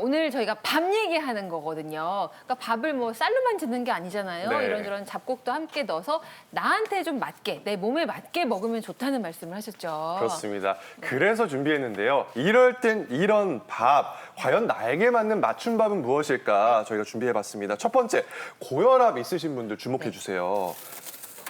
오늘 저희가 밥 얘기하는 거거든요. 그러니까 밥을 뭐 쌀로만 짓는 게 아니잖아요. 네. 이런저런 잡곡도 함께 넣어서 나한테 좀 맞게, 내 몸에 맞게 먹으면 좋다는 말씀을 하셨죠. 그렇습니다. 그래서 준비했는데요. 이럴 땐 이런 밥, 과연 나에게 맞는 맞춤밥은 무엇일까 저희가 준비해봤습니다. 첫 번째, 고혈압 있으신 분들 주목해주세요.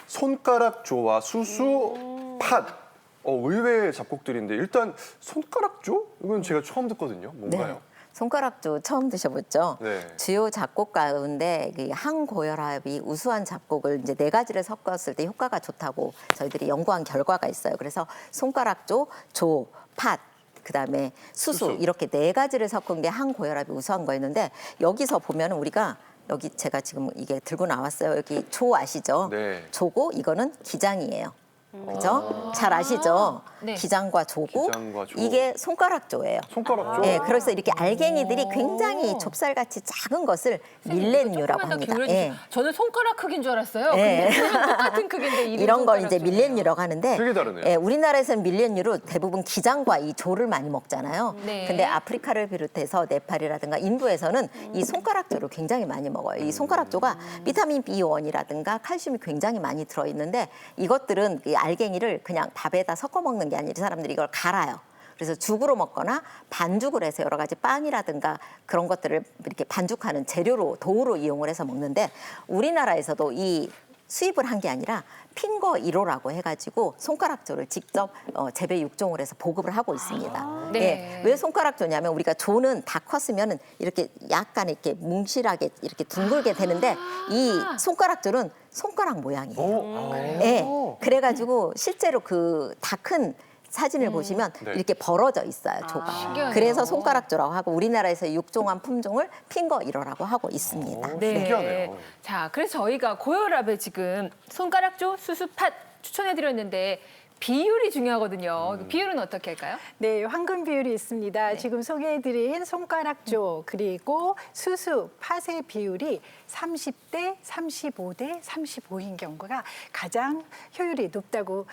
손가락조와 수수, 팥. 의외의 잡곡들인데 일단 손가락조? 이건 제가 처음 듣거든요. 뭔가요? 네. 손가락조 처음 드셔봤죠? 네. 주요 잡곡 가운데 그 항고혈압이 우수한 잡곡을 이제 4가지를 섞었을 때 효과가 좋다고 저희들이 연구한 결과가 있어요. 그래서 손가락조, 조, 팥, 그다음에 수수 이렇게 4가지를 섞은 게 항고혈압이 우수한 거였는데 여기서 보면은 우리가 여기 제가 지금 이게 들고 나왔어요. 여기 조 아시죠? 네. 조고 이거는 기장이에요. 그죠? 잘 아시죠? 네. 기장과 조고 기장과 조. 이게 손가락조예요. 손가락조? 예, 그래서 이렇게 알갱이들이 굉장히 좁쌀같이 작은 것을 밀렛류라고 조금만 더 합니다. 기울여주세요. 예. 저는 손가락 크기인 줄 알았어요. 예. 근데 그냥 똑같은 크기인데 이름이 이런 걸 이제 손가락조예요. 밀렛류라고 하는데 되게 다르네요. 예, 우리나라에서는 밀렛류로 대부분 기장과 이 조를 많이 먹잖아요. 네. 근데 아프리카를 비롯해서 네팔이라든가 인도에서는 이 손가락조를 굉장히 많이 먹어요. 이 손가락조가 비타민 B1이라든가 칼슘이 굉장히 많이 들어있는데 이것들은 이 알갱이를 그냥 밥에다 섞어 먹는 게 아니라 사람들이 이걸 갈아요. 그래서 죽으로 먹거나 반죽을 해서 여러 가지 빵이라든가 그런 것들을 이렇게 반죽하는 재료로 도우로 이용을 해서 먹는데 우리나라에서도 이 수입을 한 게 아니라 핑거 1호라고 해가지고 손가락조를 직접 재배 육종을 해서 보급을 하고 있습니다. 네. 예, 왜 손가락조냐면 우리가 조는 다 컸으면은 이렇게 약간 이렇게 뭉실하게 이렇게 둥글게 되는데 이 손가락조는 손가락 모양이에요. 예, 그래가지고 실제로 그 다 큰 사진을 보시면 네. 이렇게 벌어져 있어요, 조가. 신기하네요. 그래서 손가락조라고 하고 우리나라에서 육종한 품종을 핑거 1호라고 하고 있습니다. 신기하네요. 자, 그래서 저희가 고혈압에 지금 손가락조, 수수팥 추천해드렸는데 비율이 중요하거든요. 비율은 어떻게 할까요? 네, 황금 비율이 있습니다. 지금 소개해드린 손가락조 그리고 수수, 팥의 비율이 30대 35대 35인 경우가 가장 효율이 높다고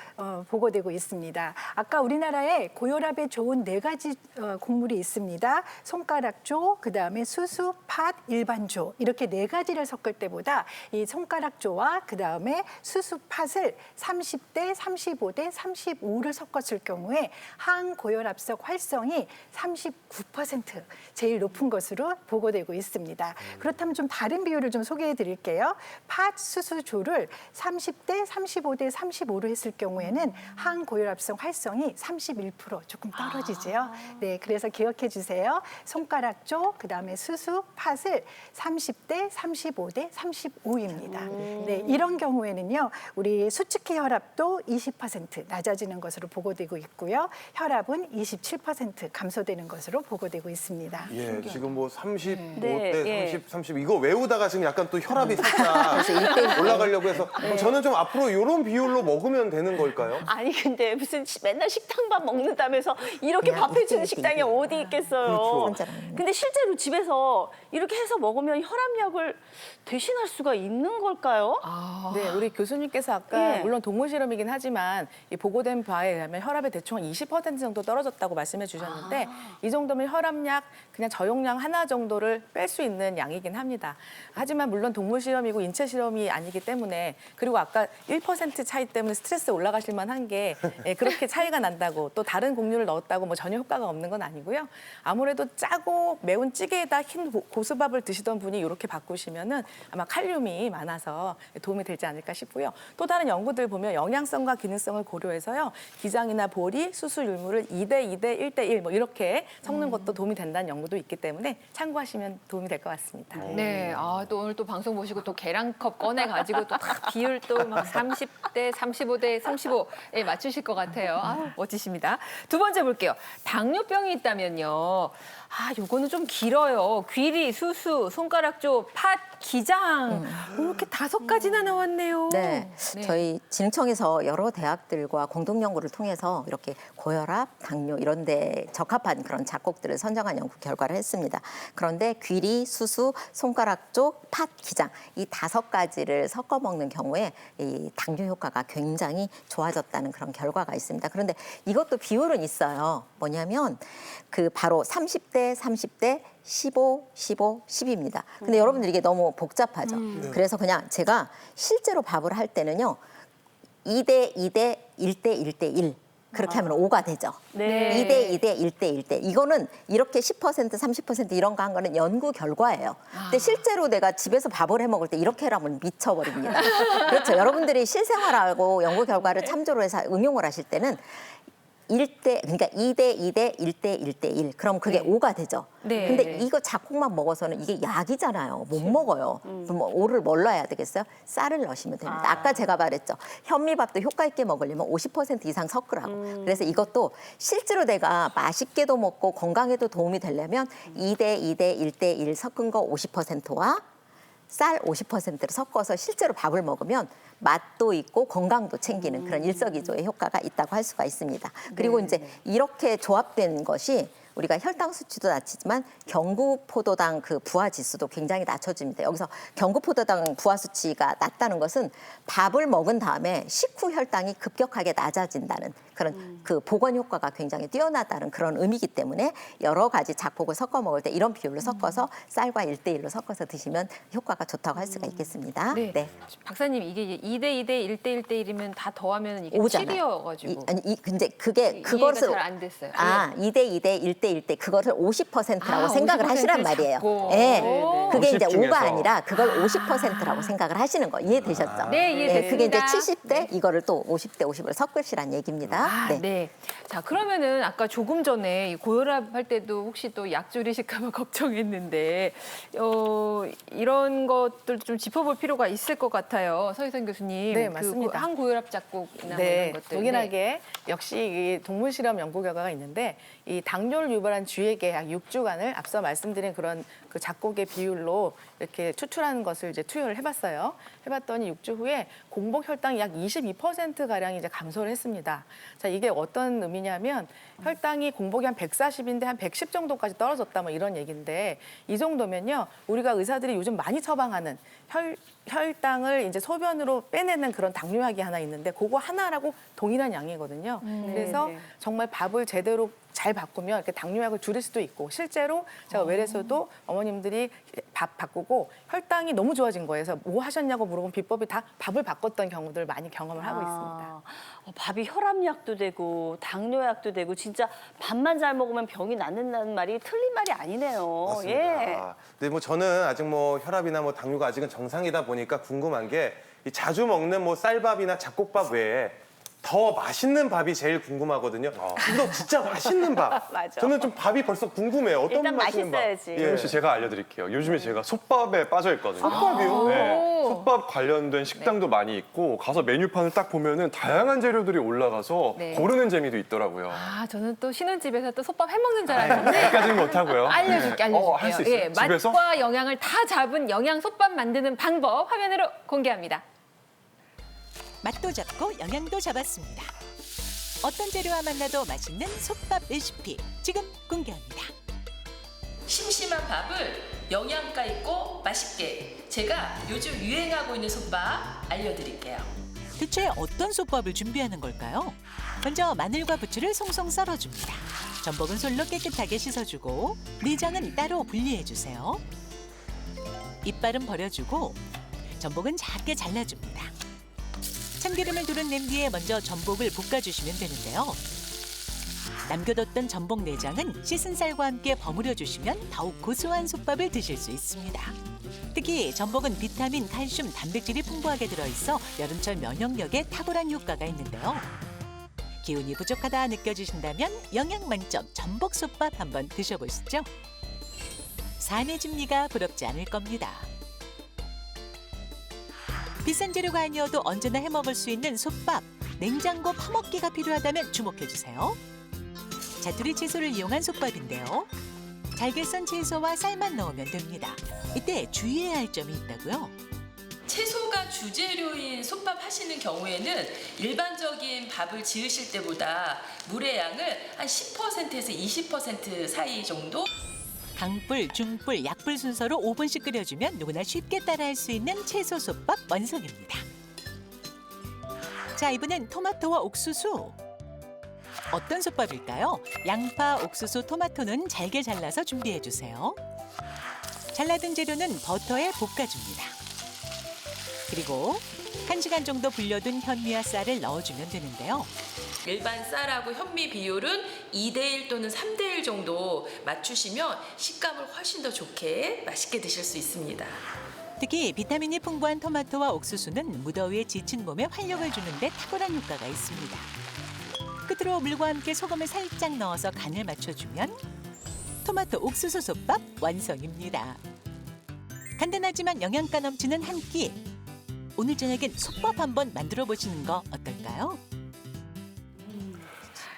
보고되고 있습니다. 아까 우리나라에 고혈압에 좋은 4가지 곡물이 있습니다. 손가락조, 그다음에 수수, 팥, 일반조 이렇게 4가지를 섞을 때보다 이 손가락조와 그다음에 수수, 팥을 30대 35대 35를 섞었을 경우에 항고혈압성 활성이 39% 제일 높은 것으로 보고되고 있습니다. 그렇다면 좀 다른 비율을 좀 소개해 드릴게요. 팥, 수수, 조를 30대 35대 35로 했을 경우에는 항고혈압성 활성이 31% 조금 떨어지죠. 네, 그래서 기억해 주세요. 손가락조, 그다음에 수수, 팥을 30대 35대 35입니다. 네, 이런 경우에는요. 우리 수축기 혈압도 20% 낮아지는 것으로 보고되고 있고요. 혈압은 27% 감소되는 것으로 보고되고 있습니다. 예, 지금 뭐 35대 네, 30, 30 이거 외우다가 지금 약간 또 혈압이 살짝 올라가려고 해서 저는 좀 앞으로 이런 비율로 먹으면 되는 걸까요? 아니 근데 무슨 맨날 식당밥 먹는다면서 이렇게 야, 밥해주는 웃기네, 식당이 웃기네. 어디 있겠어요. 그렇죠. 근데 실제로 집에서 이렇게 해서 먹으면 혈압약을 대신할 수가 있는 걸까요? 네, 우리 교수님께서 아까 예. 물론 동물 실험이긴 하지만 이 보고된 바에 의하면 혈압이 대충 한 20% 정도 떨어졌다고 말씀해 주셨는데 이 정도면 혈압약 그냥 저용량 하나 정도를 뺄 수 있는 양이긴 합니다. 하지만 물론 동물 실험이고 인체 실험이 아니기 때문에 그리고 아까 1% 차이 때문에 스트레스 올라가실 만한 게 그렇게 차이가 난다고 또 다른 곡류를 넣었다고 뭐 전혀 효과가 없는 건 아니고요. 아무래도 짜고 매운 찌개에다 흰 고수밥을 드시던 분이 이렇게 바꾸시면은 아마 칼륨이 많아서 도움이 되지 않을까 싶고요. 또 다른 연구들 보면 영양성과 기능성을 고려해서요. 기장이나 보리, 수수 율무를 2대 2대 1대 1 뭐 이렇게 섞는 것도 도움이 된다는 연구도 있기 때문에 참고하시면 도움이 될 것 같습니다. 네, 또 오늘 또 방송 보시고 또 계량컵 꺼내가지고 또 딱 비율 또 막 30대, 35대, 35에 맞추실 것 같아요. 멋지십니다. 두 번째 볼게요. 당뇨병이 있다면요. 요거는 좀 길어요. 귀리, 수수, 손가락조, 팥, 기장 이렇게 5가지나 나왔네요. 네, 저희 진흥청에서 여러 대학들과 공동 연구를 통해서 이렇게 고혈압, 당뇨 이런 데 적합한 그런 작곡들을 선정한 연구 결과를 했습니다. 그런데 귀리, 수수, 손가락조, 팥, 기장 이 5가지를 섞어 먹는 경우에 이 당뇨 효과가 굉장히 좋아졌다는 그런 결과가 있습니다. 그런데 이것도 비율은 있어요. 뭐냐면 그 바로 30대 30대, 30대, 15, 15, 10입니다. 근데 여러분들 이게 너무 복잡하죠. 그래서 그냥 제가 실제로 밥을 할 때는요. 2대 2대 1대 1대 1. 그렇게 하면 5가 되죠. 네. 2대 2대 1대 1대. 이거는 이렇게 10%, 30% 이런 거 한 거는 연구 결과예요. 근데 실제로 내가 집에서 밥을 해 먹을 때 이렇게 하라면 미쳐버립니다. 그렇죠. 여러분들이 실생활하고 연구 결과를 참조로 해서 응용을 하실 때는 1대, 그러니까 2대 2대 1대 1대 1. 그럼 그게 5가 되죠. 네. 근데 이거 잡곡만 먹어서는 이게 약이잖아요. 못 먹어요. 그럼 5를 뭘 넣어야 되겠어요? 쌀을 넣으시면 됩니다. 아까 제가 말했죠. 현미밥도 효과 있게 먹으려면 50% 이상 섞으라고. 그래서 이것도 실제로 내가 맛있게도 먹고 건강에도 도움이 되려면 2대 2대 1대 1 섞은 거 50%와 쌀 50%를 섞어서 실제로 밥을 먹으면 맛도 있고 건강도 챙기는 그런 일석이조의 효과가 있다고 할 수가 있습니다. 그리고 이제 이렇게 조합된 것이 우리가 혈당 수치도 낮추지만 경구포도당 그 부하 지수도 굉장히 낮춰줍니다. 여기서 경구포도당 부하 수치가 낮다는 것은 밥을 먹은 다음에 식후 혈당이 급격하게 낮아진다는 그런 그 보건 효과가 굉장히 뛰어나다는 그런 의미이기 때문에 여러 가지 작곡을 섞어 먹을 때 이런 비율로 섞어서 쌀과 1대1로 섞어서 드시면 효과가 좋다고 할 수가 있겠습니다. 네. 박사님 이게 2대 2대 1대 1대 1이면 다 더하면 이게 오잖아요. 7이어가지고 근데 그게 이해가 그것을 잘 안 됐어요. 2대 2대 1대 1대 그거를 50%라고 아, 생각을 50% 하시란 말이에요. 잡고. 예. 네. 그게 이제 50 중에서. 5가 아니라 그걸 50%라고 생각을 하시는 거 이해되셨죠? 네, 이해됐습니다. 그게 이제 70대 네. 이거를 또 50대 50을 섞으시란 얘기입니다. 네. 자, 그러면은 아까 조금 전에 이 고혈압 할 때도 혹시 또 약 줄이실까 봐 걱정했는데 이런 것들 좀 짚어볼 필요가 있을 것 같아요. 서희선 교수님. 네, 맞습니다. 항고혈압 작곡이나 뭐 네, 이런 것들. 동일하게 역시 이 동물 실험 연구 결과가 있는데 이 당뇨를 유발한 쥐에게 약 6주간을 앞서 말씀드린 그런 그 작곡의 비율로 이렇게 추출하는 것을 이제 투여를 해봤어요. 해봤더니 6주 후에 공복 혈당이 약 22% 가량 이제 감소를 했습니다. 자, 이게 어떤 의미냐면 혈당이 공복이 한 140인데 한 110 정도까지 떨어졌다 뭐 이런 얘기인데 이 정도면요 우리가 의사들이 요즘 많이 처방하는 혈당을 이제 소변으로 빼내는 그런 당뇨약이 하나 있는데 그거 하나라고 동일한 양이거든요. 그래서 네. 정말 밥을 제대로 잘 바꾸면 이렇게 당뇨약을 줄일 수도 있고 실제로 제가 외래에서도 어머님들이 밥 바꾸고 혈당이 너무 좋아진 거예요. 그래서 뭐 하셨냐고 물어보면 비법이 다 밥을 바꿨던 경우들 많이 경험을 하고 있습니다. 밥이 혈압약도 되고 당뇨약도 되고 진짜 밥만 잘 먹으면 병이 낫는다는 말이 틀린 말이 아니네요. 맞습니다. 예. 근데 뭐 저는 아직 뭐 혈압이나 뭐 당뇨가 아직은 정상이다 보니까 궁금한 게 이 자주 먹는 뭐 쌀밥이나 잡곡밥 외에 더 맛있는 밥이 제일 궁금하거든요. 이거 진짜 맛있는 밥. 맞아. 저는 좀 밥이 벌써 궁금해요. 어떤 일단 맛있는 밥? 맛있어야지. 예. 혹시 제가 알려드릴게요. 요즘에 제가 솥밥에 빠져 있거든요. 솥밥이요? 네. 솥밥 관련된 식당도 많이 있고 가서 메뉴판을 딱 보면은 다양한 재료들이 올라가서 네. 고르는 재미도 있더라고요. 아, 저는 또 쉬는 집에서 또 솥밥 해먹는 줄 알았는데 여기까지는 못하고요. 알려줄게. 할 수 있어요? 예, 집에서? 맛과 영양을 다 잡은 영양 솥밥 만드는 방법 화면으로 공개합니다. 맛도 잡고 영양도 잡았습니다. 어떤 재료와 만나도 맛있는 솥밥 레시피 지금 공개합니다. 심심한 밥을 영양가 있고 맛있게 제가 요즘 유행하고 있는 솥밥 알려드릴게요. 대체 어떤 솥밥을 준비하는 걸까요? 먼저 마늘과 부추를 송송 썰어줍니다. 전복은 솔로 깨끗하게 씻어주고 내장은 따로 분리해주세요. 이빨은 버려주고 전복은 작게 잘라줍니다. 참기름을 두른 냄비에 먼저 전복을 볶아주시면 되는데요. 남겨뒀던 전복 내장은 씻은 쌀과 함께 버무려 주시면 더욱 고소한 솥밥을 드실 수 있습니다. 특히 전복은 비타민, 칼슘, 단백질이 풍부하게 들어있어 여름철 면역력에 탁월한 효과가 있는데요. 기운이 부족하다 느껴지신다면 영양 만점 전복 솥밥 한번 드셔보시죠. 산해진미가 부럽지 않을 겁니다. 비싼 재료가 아니어도 언제나 해먹을 수 있는 솥밥. 냉장고 퍼먹기가 필요하다면 주목해주세요. 자투리 채소를 이용한 솥밥인데요. 잘게 썬 채소와 쌀만 넣으면 됩니다. 이때 주의해야 할 점이 있다고요. 채소가 주재료인 솥밥 하시는 경우에는 일반적인 밥을 지으실 때보다 물의 양을 한 10%에서 20% 사이 정도 강불, 중불, 약불 순서로 5분씩 끓여주면 누구나 쉽게 따라할 수 있는 채소 솥밥 완성입니다. 자, 이번엔 토마토와 옥수수. 어떤 솥밥일까요? 양파, 옥수수, 토마토는 잘게 잘라서 준비해 주세요. 잘라둔 재료는 버터에 볶아줍니다. 그리고 1시간 정도 불려둔 현미와 쌀을 넣어주면 되는데요. 일반 쌀하고 현미 비율은 2대1 또는 3대1 정도 맞추시면 식감을 훨씬 더 좋게 맛있게 드실 수 있습니다. 특히 비타민이 풍부한 토마토와 옥수수는 무더위에 지친 몸에 활력을 주는데 탁월한 효과가 있습니다. 끝으로 물과 함께 소금을 살짝 넣어서 간을 맞춰주면 토마토 옥수수 솥밥 완성입니다. 간단하지만 영양가 넘치는 한 끼. 오늘 저녁엔 솥밥 한번 만들어 보시는 거 어떨까요?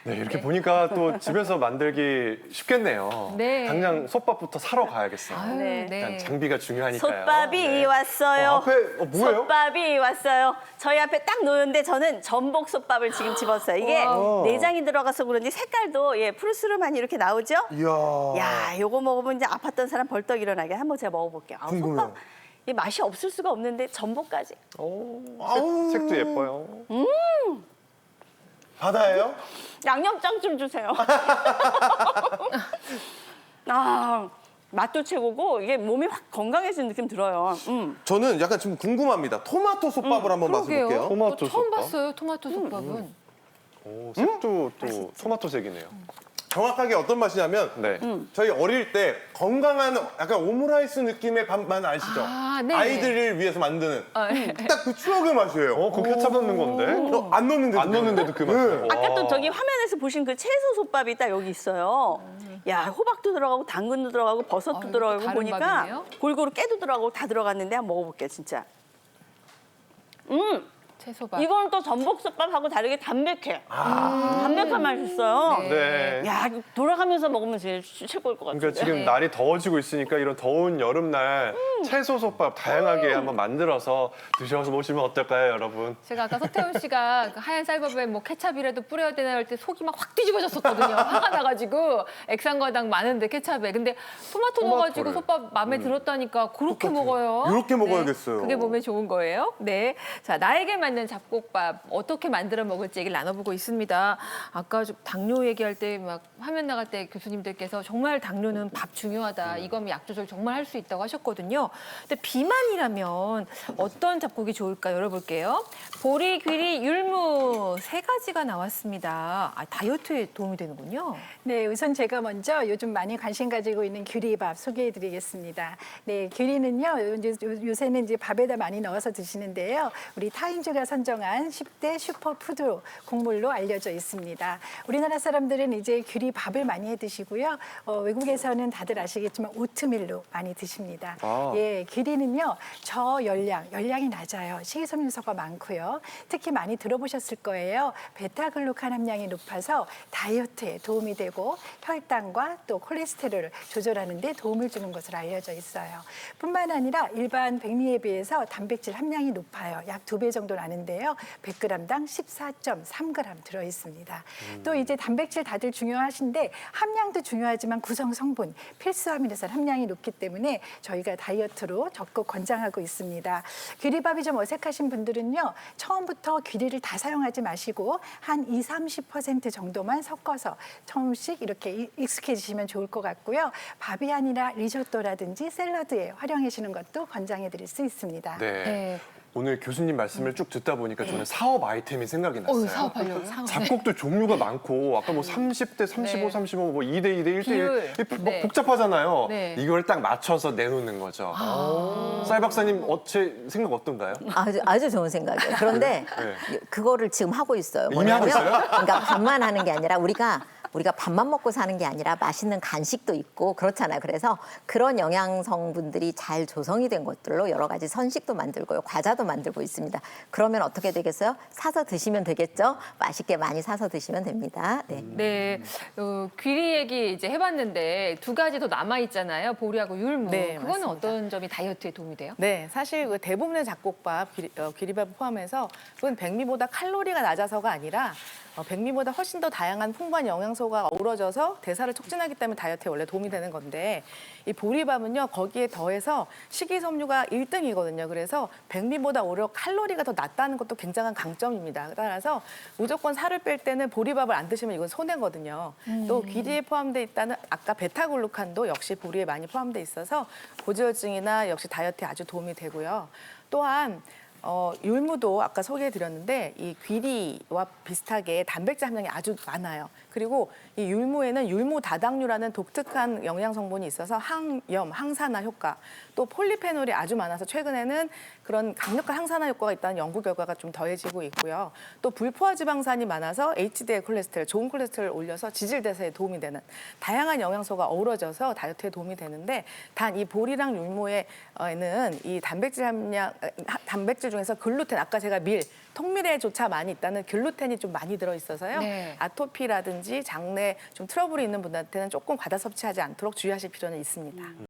네, 이렇게 보니까 또 집에서 만들기 쉽겠네요. 네. 당장 솥밥부터 사러 가야겠어요. 아유, 네. 일단 장비가 중요하니까요. 솥밥이 네. 왔어요. 앞에 뭐예요? 솥밥이 왔어요. 저희 앞에 딱 놓였는데 저는 전복 솥밥을 지금 집었어요. 이게 와우. 내장이 들어가서 그런지 색깔도 푸르스름하니 이렇게 나오죠? 이야. 야, 요거 먹으면 이제 아팠던 사람 벌떡 일어나게 한번 제가 먹어볼게요. 아, 궁금해요. 솥밥 이 맛이 없을 수가 없는데 전복까지. 색도 예뻐요. 바다예요? 양념장 좀 주세요. 아, 맛도 최고고 이게 몸이 확 건강해지는 느낌 들어요. 저는 약간 좀 궁금합니다. 토마토 솥밥을 한번 맛을 그러게요. 볼게요. 토마토 처음 솥밥? 봤어요, 토마토 솥밥은. 오, 색도 또 토마토 색이네요. 정확하게 어떤 맛이냐면 네. 저희 어릴 때 건강한 약간 오므라이스 느낌의 밥만 아시죠? 아, 네. 아이들을 위해서 만드는 네. 딱 그 추억의 맛이에요. 그 케찹 넣는 건데? 안 넣는데도 안 넣는데도 그 네. 맛이에요. 아까 또 와. 저기 화면에서 보신 그 채소 솥밥이 딱 여기 있어요. 야, 호박도 들어가고 당근도 들어가고 버섯도 이거 들어가고 다른 보니까 밥이네요? 골고루 깨도 들어가고 다 들어갔는데 한번 먹어볼게요, 진짜. 채소밥. 이거는 또 전복솥밥하고 다르게 담백해. 담백한 맛이 있어요. 네. 야, 이거 돌아가면서 먹으면 제일 최고일 것 같은데. 그러니까 지금 날이 더워지고 있으니까 이런 더운 여름날 채소 솥밥 다양하게 한번 만들어서 드셔서 보시면 어떨까요, 여러분? 제가 아까 서태훈 씨가 그 하얀 쌀밥에 뭐 케찹이라도 뿌려야 되나 할 때 속이 막 확 뒤집어졌었거든요. 화가 나가지고 액상과당 많은데 케찹에. 근데 토마토 넣어가지고 토마토를. 솥밥 마음에 들었다니까 그렇게 먹어요. 이렇게 먹어야겠어요. 그게 몸에 좋은 거예요. 네. 자, 나에게 맞는 잡곡밥 어떻게 만들어 먹을지 얘기를 나눠보고 있습니다. 아까 좀 당뇨 얘기할 때 막 화면 나갈 때 교수님들께서 정말 당뇨는 밥 중요하다. 이거면 약 조절 정말 할 수 있다고 하셨거든요. 근데 비만이라면 어떤 잡곡이 좋을까 열어볼게요. 보리, 귀리, 율무 세 가지가 나왔습니다. 아, 다이어트에 도움이 되는군요. 네, 우선 제가 먼저 요즘 많이 관심 가지고 있는 규리밥 소개해드리겠습니다. 네, 규리는요, 요새는 이제 밥에다 많이 넣어서 드시는데요. 우리 타임즈가 선정한 10대 슈퍼푸드 곡물로 알려져 있습니다. 우리나라 사람들은 이제 규리밥을 많이 해 드시고요. 외국에서는 다들 아시겠지만 오트밀로 많이 드십니다. 아. 예, 규리는요, 열량이 낮아요. 식이섬유소가 많고요. 특히 많이 들어보셨을 거예요. 베타글루칸 함량이 높아서 다이어트에 도움이 되고 혈당과 또 콜레스테롤을 조절하는 데 도움을 주는 것으로 알려져 있어요. 뿐만 아니라 일반 백미에 비해서 단백질 함량이 높아요. 약 2배 정도 나는데요. 100g당 14.3g 들어있습니다. 또 이제 단백질 다들 중요하신데 함량도 중요하지만 구성 성분, 필수 아미노산 함량이 높기 때문에 저희가 다이어트로 적극 권장하고 있습니다. 귀리밥이 좀 어색하신 분들은요. 처음부터 귀리를 다 사용하지 마시고 한 20-30% 정도만 섞어서 처음씩 이렇게 익숙해지시면 좋을 것 같고요. 밥이 아니라 리조또라든지 샐러드에 활용하시는 것도 권장해 드릴 수 있습니다. 네. 네. 오늘 교수님 말씀을 쭉 듣다 보니까 저는 사업 아이템이 생각이 났어요. 사업하려고. 사업. 잡곡도 종류가 많고 아까 뭐 30대, 35, 네. 35, 뭐 2대 2대 1대 비율. 1 네. 복잡하잖아요. 네. 이걸 딱 맞춰서 내놓는 거죠. 쌀 박사님 제 생각 어떤가요? 아주 좋은 생각이에요. 그런데 네. 그거를 지금 하고 있어요. 이미 하고 뭐냐면, 있어요? 그러니까 밥만 하는 게 아니라 우리가 밥만 먹고 사는 게 아니라 맛있는 간식도 있고 그렇잖아요. 그래서 그런 영양 성분들이 잘 조성이 된 것들로 여러 가지 선식도 만들고요. 과자도 만들고 있습니다. 그러면 어떻게 되겠어요? 사서 드시면 되겠죠? 맛있게 많이 사서 드시면 됩니다. 네. 네, 귀리 얘기 이제 해봤는데 두 가지 더 남아 있잖아요. 보리하고 율무. 네, 그거는 맞습니다. 어떤 점이 다이어트에 도움이 돼요? 네, 사실 그 대부분의 잡곡밥, 귀리밥을 포함해서 그건 백미보다 칼로리가 낮아서가 아니라 백미보다 훨씬 더 다양한 풍부한 영양소가 어우러져서 대사를 촉진하기 때문에 다이어트에 원래 도움이 되는 건데 이 보리밥은요 거기에 더해서 식이섬유가 1등이거든요. 그래서 백미보다 오히려 칼로리가 더 낮다는 것도 굉장한 강점입니다. 따라서 무조건 살을 뺄 때는 보리밥을 안 드시면 이건 손해거든요. 또 귀리에 포함되어 있다는 아까 베타글루칸도 역시 보리에 많이 포함되어 있어서 고지혈증이나 역시 다이어트에 아주 도움이 되고요. 또한 율무도 아까 소개해드렸는데 이 귀리와 비슷하게 단백질 함량이 아주 많아요. 그리고 이 율무에는 율무 다당류라는 독특한 영양 성분이 있어서 항염, 항산화 효과, 또 폴리페놀이 아주 많아서 최근에는 그런 강력한 항산화 효과가 있다는 연구 결과가 좀 더해지고 있고요. 또 불포화 지방산이 많아서 HDL 콜레스테롤, 좋은 콜레스테롤을 올려서 지질 대사에 도움이 되는 다양한 영양소가 어우러져서 다이어트에 도움이 되는데 단 이 보리랑 율무에는 이 단백질 중에서 글루텐, 아까 제가 통밀에조차 많이 있다는 글루텐이 좀 많이 들어있어서요. 네. 아토피라든지 장내 좀 트러블이 있는 분들한테는 조금 과다 섭취하지 않도록 주의하실 필요는 있습니다.